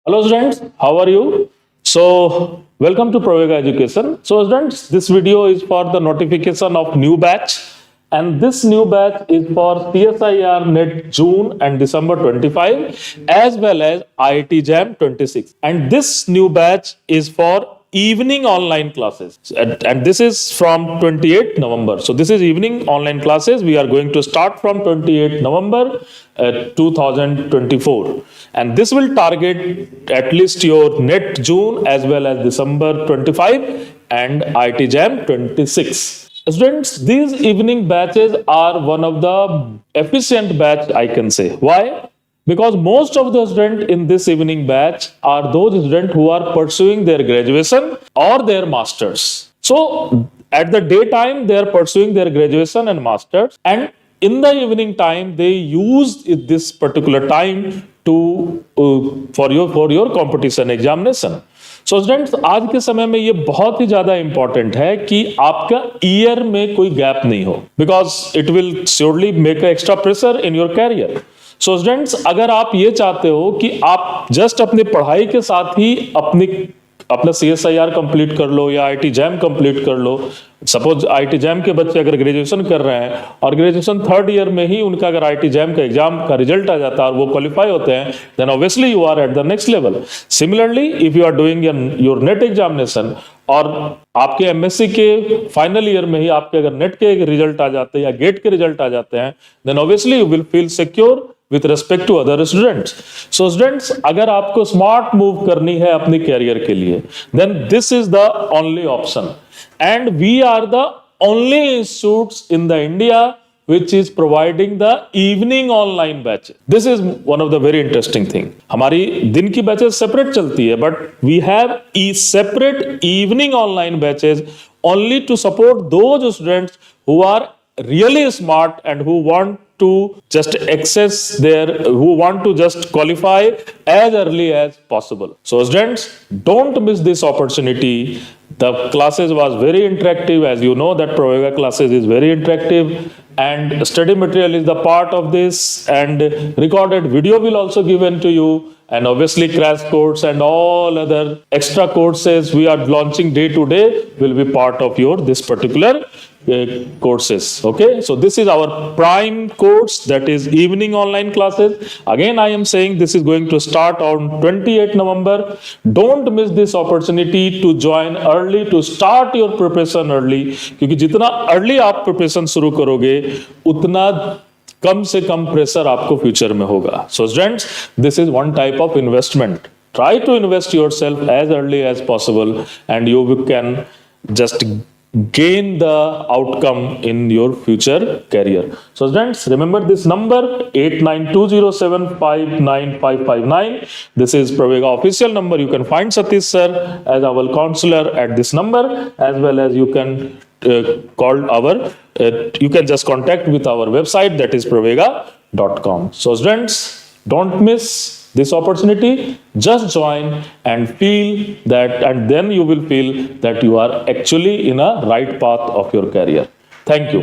Hello students, how are you? So welcome to Pravega Education. So students, this video is for the notification of new batch, and this new batch is for CSIR NET June and December 25 as well as IIT JAM 26. And this new batch is for evening online classes, and this is from 28 November. So this is evening online classes. We are going to start from 28 November 2024, and this will target at least your NET June as well as December 25 and IIT JAM 26. Students, these evening batches are one of the efficient batch, I can say. Why? Because most of the students in this evening batch are those students who are pursuing their graduation or their masters. So at the daytime, they are pursuing their graduation and masters, and in the evening time, they use this particular time to for your competition examination. So students, आज के समय में ये बहुत ही ज्यादा important है कि आपका ईयर में कोई गैप नहीं हो, because it will surely make a extra pressure in your career. So students, अगर आप ये चाहते हो कि आप जस्ट अपनी पढ़ाई के साथ ही अपना CSIR कंप्लीट कर लो या IIT JAM कंप्लीट कर लो. सपोज IIT JAM के बच्चे अगर ग्रेजुएशन कर रहे हैं और ग्रेजुएशन थर्ड ईयर में ही उनका अगर IIT JAM का एग्जाम का रिजल्ट आ जाता है और वो क्वालिफाई होते हैं, then obviously you are at the next level. Similarly, if you are doing your NET examination और आपके MSc के फाइनल ईयर में ही आपके अगर नेट के रिजल्ट आ जाते हैं या गेट के रिजल्ट आ जाते हैं, then obviously you will feel secure with respect to other students. So students, अगर आपको smart move करनी है अपनी career के लिए, then this is the only option. And we are the only institutes in the India which is providing the evening online batches. This is one of the very interesting thing. हमारी दिन की batches separate चलती है, but we have separate evening online batches only to support those students who are really smart and who want to just who want to just qualify as early as possible. So students, don't miss this opportunity. The classes was very interactive. As you know that Pravega classes is very interactive, and study material is the part of this, and recorded video will also given to you, and obviously crash course and all other extra courses we are launching day to day will be part of this particular courses. Okay, so this is our prime course, that is evening online classes. Again, I am saying this is going to start on 28 November. Don't miss this opportunity to join early, to start your preparation early, क्योंकि जितना early आप preparation शुरू करोगे उतना कम से कम pressure आपको future में होगा. So students, this is one type of investment. Try to invest yourself as early as possible and you can just gain the outcome in your future career. So students, remember this number 8920759559. This is Pravega official number. You can find Satish sir as our counselor at this number, as well as you can you can just contact with our website, that is pravega.com. So students, don't miss this opportunity. Just join and feel that, and then you will feel that you are actually in a right path of your career. Thank you.